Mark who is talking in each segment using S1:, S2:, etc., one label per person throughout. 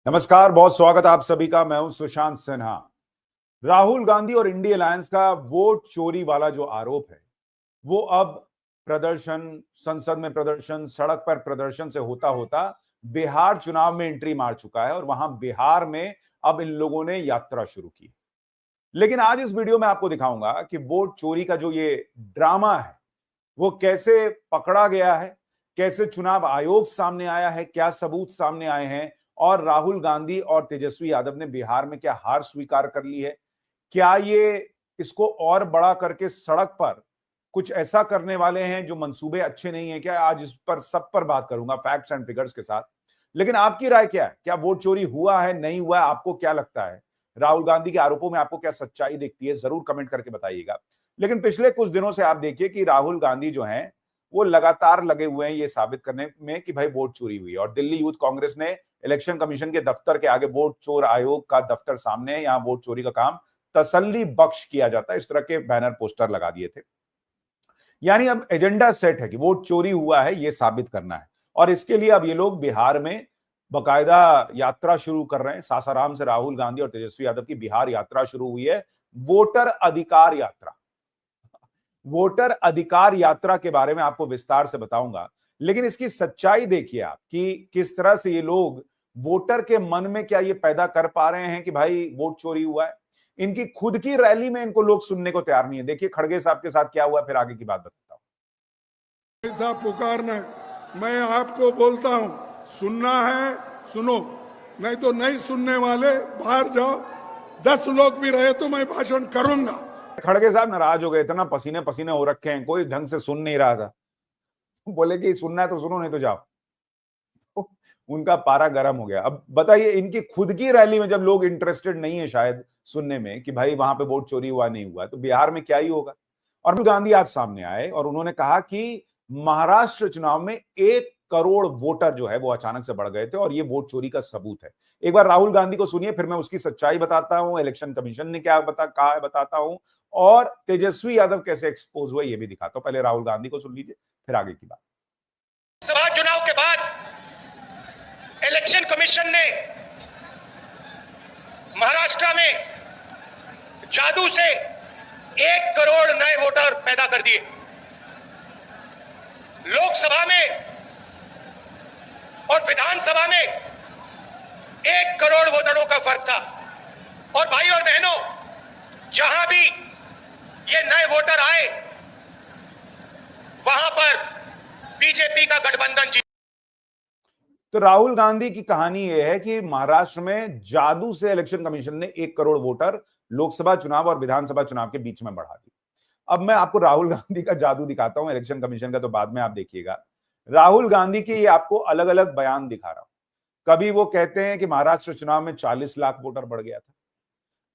S1: नमस्कार, बहुत स्वागत आप सभी का। मैं हूं सुशांत सिन्हा। राहुल गांधी और इंडी अलायंस का वोट चोरी वाला जो आरोप है वो अब प्रदर्शन, संसद में प्रदर्शन, सड़क पर प्रदर्शन से होता होता बिहार चुनाव में एंट्री मार चुका है और वहां बिहार में अब इन लोगों ने यात्रा शुरू की। लेकिन आज इस वीडियो में आपको दिखाऊंगा कि वोट चोरी का जो ये ड्रामा है वो कैसे पकड़ा गया है, कैसे चुनाव आयोग सामने आया है, क्या सबूत सामने आए हैं और राहुल गांधी और तेजस्वी यादव ने बिहार में क्या हार स्वीकार कर ली है। क्या ये इसको और बड़ा करके सड़क पर कुछ ऐसा करने वाले हैं जो मंसूबे अच्छे नहीं है क्या? आज इस पर सब पर बात करूंगा फैक्ट्स एंड फिगर्स के साथ। लेकिन आपकी राय क्या है? क्या वोट चोरी हुआ है, नहीं हुआ है? आपको क्या लगता है? राहुल गांधी के आरोपों में आपको क्या सच्चाई दिखती है? जरूर कमेंट करके बताइएगा। लेकिन पिछले कुछ दिनों से आप देखिए कि राहुल गांधी जो हैं वो लगातार लगे हुए हैं ये साबित करने में कि भाई वोट चोरी हुई है। और दिल्ली यूथ कांग्रेस ने इलेक्शन कमीशन के दफ्तर के आगे, वोट चोर आयोग का दफ्तर सामने है, यहां वोट चोरी का काम तसल्ली बख्श किया जाता है, इस तरह के बैनर पोस्टर लगा दिए थे। यानी अब एजेंडा सेट है कि वोट चोरी हुआ है ये साबित करना है। और इसके लिए अब ये लोग बिहार में बकायदा यात्रा शुरू कर रहे हैं। सासाराम से राहुल गांधी और तेजस्वी यादव की बिहार यात्रा शुरू हुई है, वोटर अधिकार यात्रा। वोटर अधिकार यात्रा के बारे में आपको विस्तार से बताऊंगा, लेकिन इसकी सच्चाई देखिए आप कि किस तरह से ये लोग वोटर के मन में क्या ये पैदा कर पा रहे हैं कि भाई वोट चोरी हुआ है। इनकी खुद की रैली में इनको लोग सुनने को तैयार नहीं है। देखिए खड़गे साहब के साथ क्या हुआ, फिर आगे की बात बताता हूं।
S2: ऐसा पुकारना है, मैं आपको बोलता हूं, सुनना है सुनो, नहीं तो नहीं सुनने वाले बाहर जाओ। 10 लोग भी रहे तो मैं भाषण करूंगा।
S1: खड़गे साहब नाराज हो गए, इतना पसीने पसीने हो रखे हैं, कोई ढंग से सुन नहीं रहा था। बोले कि सुनना है तो सुनो, नहीं तो जाओ। उनका पारा गर्म हो गया। अब बताइए, इनकी खुद की रैली में जब लोग इंटरेस्टेड नहीं है शायद सुनने में कि भाई वहां पे वोट चोरी हुआ नहीं हुआ, तो बिहार में क्या ही होगा। और राहुल गांधी आज सामने आए और उन्होंने कहा कि महाराष्ट्र चुनाव में 1 करोड़ वोटर जो है वो अचानक से बढ़ गए थे और ये वोट चोरी का सबूत है। एक बार राहुल गांधी को सुनिए, फिर मैं उसकी सच्चाई बताता हूं, इलेक्शन कमीशन ने क्या कहा है बताता हूं, और तेजस्वी यादव कैसे एक्सपोज हुए ये भी दिखाता हूं। पहले राहुल गांधी को सुन लीजिए, फिर आगे की बात।
S3: सभा चुनाव के बाद इलेक्शन कमीशन ने महाराष्ट्र में जादू से 1 करोड़ नए वोटर पैदा कर दिए। लोकसभा में और विधानसभा में 1 करोड़ वोटरों का फर्क था। और भाई और बहनों, जहां भी ये नए वोटर आए वहां पर बीजेपी का गठबंधन जीत।
S1: तो राहुल गांधी की कहानी यह है कि महाराष्ट्र में जादू से इलेक्शन कमीशन ने 1 करोड़ वोटर लोकसभा चुनाव और विधानसभा चुनाव के बीच में बढ़ा दी। अब मैं आपको राहुल गांधी का जादू दिखाता हूं, इलेक्शन कमीशन का तो बाद में आप देखिएगा। राहुल गांधी के ये आपको अलग अलग बयान दिखा रहा हूं। कभी वो कहते हैं कि महाराष्ट्र चुनाव में 40 लाख वोटर बढ़ गया था,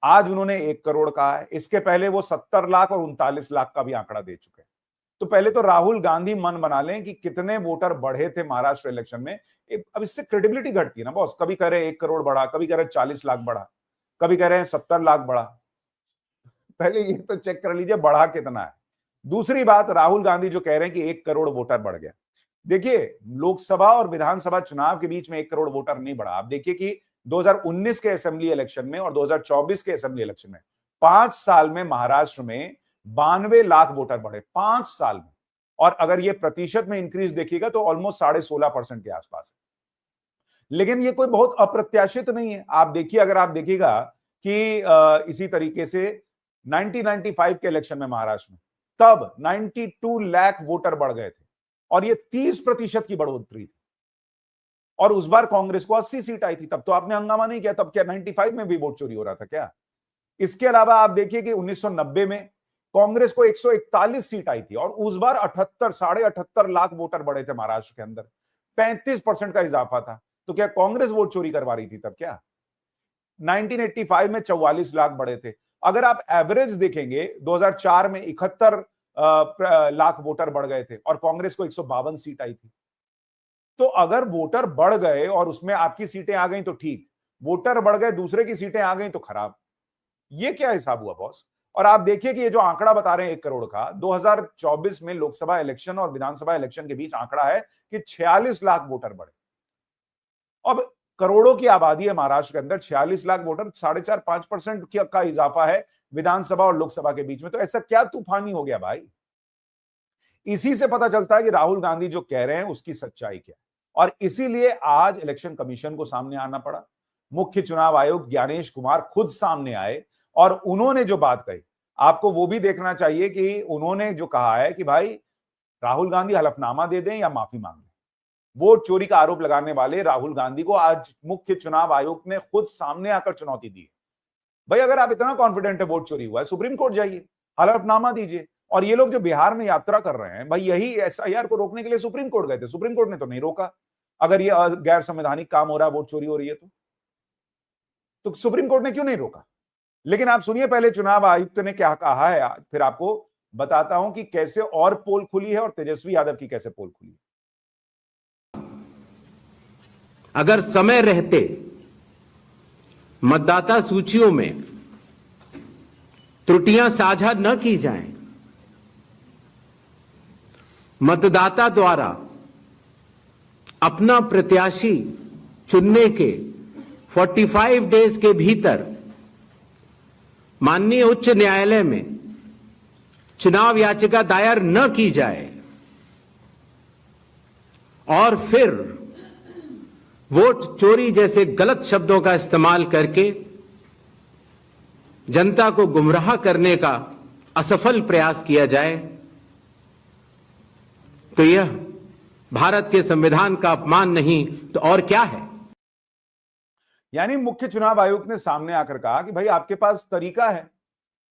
S1: आज उन्होंने 1 करोड़ कहा है। इसके पहले वो 70 लाख और 39 लाख का भी आंकड़ा दे चुके हैं। तो पहले तो राहुल गांधी मन बना लें कि कितने वोटर बढ़े थे महाराष्ट्र इलेक्शन में। अब इससे क्रेडिबिलिटी घटती है ना बॉस। कभी कह रहे 1 करोड़ बढ़ा, कभी कह रहे 40 लाख बढ़ा, कभी कह रहे हैं 70 लाख बढ़ा। पहले ये तो चेक कर लीजिए बढ़ा कितना है। दूसरी बात, राहुल गांधी जो कह रहे हैं कि 1 करोड़ वोटर बढ़ गया, देखिए लोकसभा और विधानसभा चुनाव के बीच में 1 करोड़ वोटर नहीं बढ़ा। आप देखिए कि 2019 के असेंबली इलेक्शन में और 2024 के असेंबली इलेक्शन में 5 साल में महाराष्ट्र में 92 लाख वोटर बढ़े, 5 साल में। और अगर ये प्रतिशत में इंक्रीज देखिएगा तो ऑलमोस्ट 16.5% के आसपास है। लेकिन ये कोई बहुत अप्रत्याशित नहीं है। आप देखिए, अगर आप देखिएगा कि इसी तरीके से 1995 के इलेक्शन में महाराष्ट्र में तब 92 लाख वोटर बढ़ गए थे और ये 30% की बढ़ोतरी थी। और उस बार कांग्रेस को 80 सीट आई थी। तब तो आपने हंगामा नहीं किया। तब क्या 95 में भी वोट चोरी हो रहा था क्या? इसके अलावा आप देखिए कि 1990 में कांग्रेस को 141 सीट आई थी और उस बार 78 लाख वोटर बढ़े थे महाराष्ट्र के अंदर, 35% का इजाफा था। तो क्या कांग्रेस वोट चोरी करवा रही थी तब क्या? 1985 में 44 लाख बढ़े थे। अगर आप एवरेज देखेंगे 2004 में 71 लाख वोटर बढ़ गए थे और कांग्रेस को 152 सीट आई थी। तो अगर वोटर बढ़ गए और उसमें आपकी सीटें आ गई तो ठीक, वोटर बढ़ गए दूसरे की सीटें आ गई तो खराब। ये क्या हिसाब हुआ बॉस? और आप देखिए कि ये जो आंकड़ा बता रहे हैं 1 करोड़ का, 2024 में लोकसभा इलेक्शन और विधानसभा इलेक्शन के बीच आंकड़ा है कि 46 लाख वोटर बढ़े। अब करोड़ों की आबादी है महाराष्ट्र के अंदर, 46 लाख वोटर, 4.5-5% का इजाफा है विधानसभा और लोकसभा के बीच में। तो ऐसा क्या तूफानी हो गया भाई? इसी से पता चलता है कि राहुल गांधी जो कह रहे हैं उसकी सच्चाई क्या है। और इसीलिए आज इलेक्शन कमीशन को सामने आना पड़ा। मुख्य चुनाव आयुक्त ज्ञानेश कुमार खुद सामने आए और उन्होंने जो बात कही, आपको वो भी देखना चाहिए कि उन्होंने जो कहा है कि भाई राहुल गांधी हलफनामा दे दें या माफी मांग लें। वोट चोरी का आरोप लगाने वाले राहुल गांधी को आज मुख्य चुनाव आयुक्त ने खुद सामने आकर चुनौती दी है। भाई अगर आप इतना कॉन्फिडेंट है वोट चोरी हुआ है, सुप्रीम कोर्ट जाइए, हलफनामा दीजिए। और ये लोग जो बिहार में यात्रा कर रहे हैं, भाई यही एसआईआर को रोकने के लिए सुप्रीम कोर्ट गए थे, सुप्रीम कोर्ट ने तो नहीं रोका। अगर ये गैर संवैधानिक काम हो रहा है, वोट चोरी हो रही है, तो सुप्रीम कोर्ट ने क्यों नहीं रोका? लेकिन आप सुनिए पहले चुनाव आयुक्त ने क्या कहा है, फिर आपको बताता हूं कि कैसे और पोल खुली है और तेजस्वी यादव की कैसे पोल खुली है।
S4: अगर समय रहते मतदाता सूचियों में त्रुटियां साझा न की जाएं, मतदाता द्वारा अपना प्रत्याशी चुनने के 45 डेज के भीतर माननीय उच्च न्यायालय में चुनाव याचिका दायर न की जाए और फिर वोट चोरी जैसे गलत शब्दों का इस्तेमाल करके जनता को गुमराह करने का असफल प्रयास किया जाए, तो यह भारत के संविधान का अपमान नहीं तो और क्या है।
S1: यानी मुख्य चुनाव आयुक्त ने सामने आकर कहा कि भाई आपके पास तरीका है,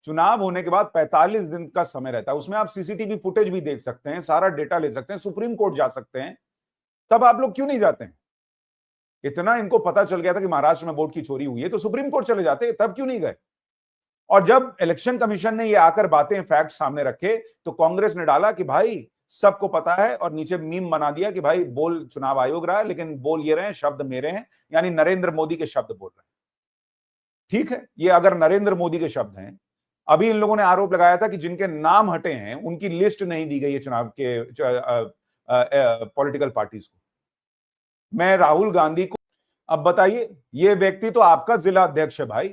S1: चुनाव होने के बाद 45 दिन का समय रहता है, उसमें आप सीसीटीवी फुटेज भी देख सकते हैं, सारा डेटा ले सकते हैं, सुप्रीम कोर्ट जा सकते हैं, तब आप लोग क्यों नहीं जाते हैं? इतना इनको पता चल गया था कि महाराष्ट्र में वोट की चोरी हुई है, तो सुप्रीम कोर्ट चले जाते, तब क्यों नहीं गए? और जब इलेक्शन कमीशन ने ये आकर बातें, फैक्ट सामने रखे, तो कांग्रेस ने डाला कि भाई सबको पता है, और नीचे मीम बना दिया कि भाई बोल चुनाव आयोग रहा है, लेकिन बोल ये रहे हैं, शब्द मेरे हैं, यानी नरेंद्र मोदी के शब्द बोल रहे हैं। ठीक है, ये अगर नरेंद्र मोदी के शब्द हैं, अभी इन लोगों ने आरोप लगाया था कि जिनके नाम हटे हैं उनकी लिस्ट नहीं दी गई है चुनाव के पॉलिटिकल पार्टीज को। मैं राहुल गांधी को, अब बताइए, ये व्यक्ति तो आपका जिला अध्यक्ष है भाई,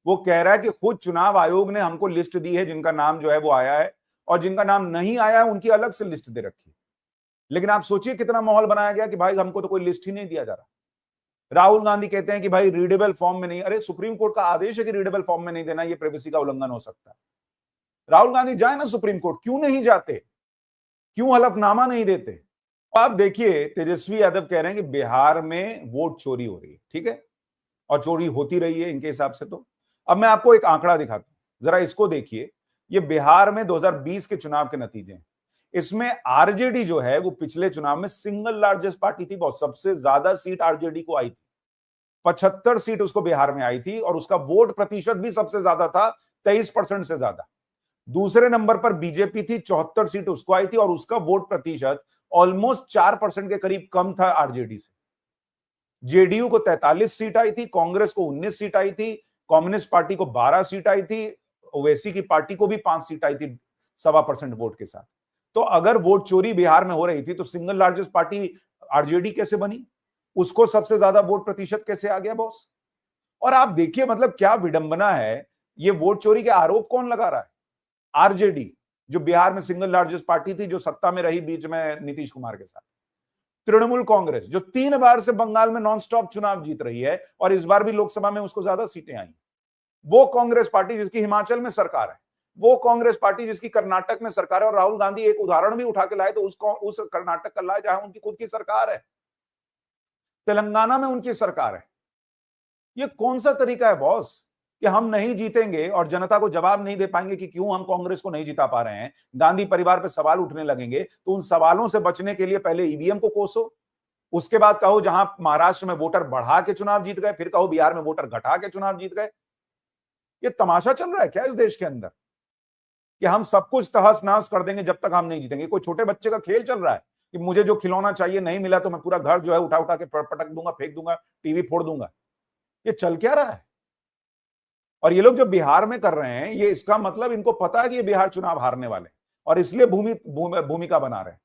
S1: वो कह रहा है कि खुद चुनाव आयोग ने हमको लिस्ट दी है जिनका नाम जो है वो आया है, और जिनका नाम नहीं आया है उनकी अलग से लिस्ट दे रखी है। लेकिन आप सोचिए कितना माहौल बनाया गया कि भाई हमको तो कोई लिस्ट ही नहीं दिया जा रहा। राहुल गांधी कहते हैं कि भाई रीडेबल फॉर्म में नहीं, अरे सुप्रीम कोर्ट का आदेश है कि रीडेबल फॉर्म में नहीं देना, ये प्राइवेसी का उल्लंघन हो सकता है। राहुल गांधी जाए ना सुप्रीम कोर्ट, क्यों नहीं जाते? क्यों हलफनामा नहीं देते? आप देखिए तेजस्वी यादव कह रहे हैं कि बिहार में वोट चोरी हो रही है, ठीक है, और चोरी होती रही है इनके हिसाब से। तो अब मैं आपको एक आंकड़ा दिखाता हूं, जरा इसको देखिए। ये बिहार में 2020 के चुनाव के नतीजे हैं। इसमें आरजेडी जो है वो पिछले चुनाव में सिंगल लार्जेस्ट पार्टी थी, बहुत सबसे ज्यादा सीट आरजेडी को आई थी, 75 सीट उसको बिहार में आई थी, और उसका वोट प्रतिशत भी सबसे ज्यादा था, 23% से ज्यादा। दूसरे नंबर पर बीजेपी थी, 74 सीट उसको आई थी, और उसका वोट प्रतिशत ऑलमोस्ट 4% के करीब कम था आरजेडी से। जेडीयू को 43 सीट आई थी, कांग्रेस को 19 सीट आई थी, कम्युनिस्ट पार्टी को 12 सीट आई थी, ओवैसी की पार्टी को भी 5 सीट आई थी 1.25% वोट के साथ। तो अगर वोट चोरी बिहार में हो रही थी तो सिंगल लार्जेस्ट पार्टी आरजेडी कैसे बनी? उसको सबसे ज्यादा वोट प्रतिशत कैसे आ गया बॉस? और आप देखिए मतलब क्या विडंबना है, ये वोट चोरी के आरोप कौन लगा रहा है? आरजेडी, जो बिहार में सिंगल लार्जेस्ट पार्टी थी, जो सत्ता में रही बीच में नीतीश कुमार के साथ। तृणमूल कांग्रेस, जो 3 बार से बंगाल में नॉनस्टॉप चुनाव जीत रही है, और इस बार भी लोकसभा में उसको ज्यादा सीटें आई। वो कांग्रेस पार्टी जिसकी हिमाचल में सरकार है, वो कांग्रेस पार्टी जिसकी कर्नाटक में सरकार है, और राहुल गांधी एक उदाहरण भी उठा के लाए तो उस कर्नाटक का लाए जहां उनकी खुद की सरकार है, तेलंगाना में उनकी सरकार है। ये कौन सा तरीका है बॉस कि हम नहीं जीतेंगे और जनता को जवाब नहीं दे पाएंगे कि क्यों हम कांग्रेस को नहीं जिता पा रहे हैं, गांधी परिवार पे सवाल उठने लगेंगे, तो उन सवालों से बचने के लिए पहले ईवीएम को कोसो, उसके बाद कहो जहां महाराष्ट्र में वोटर बढ़ा के चुनाव जीत गए, फिर कहो बिहार में वोटर घटा के चुनाव जीत गए। ये तमाशा चल रहा है क्या इस देश के अंदर कि हम सब कुछ तहस नहस कर देंगे जब तक हम नहीं जीतेंगे? कोई छोटे बच्चे का खेल चल रहा है कि मुझे जो खिलौना चाहिए नहीं मिला तो मैं पूरा घर जो है उठा उठा के पटक दूंगा, फेंक दूंगा, टीवी फोड़ दूंगा। ये चल क्या रहा है? और ये लोग जो बिहार में कर रहे हैं, ये इसका मतलब इनको पता है कि ये बिहार चुनाव हारने वाले, और इसलिए भूमिका बना रहे हैं।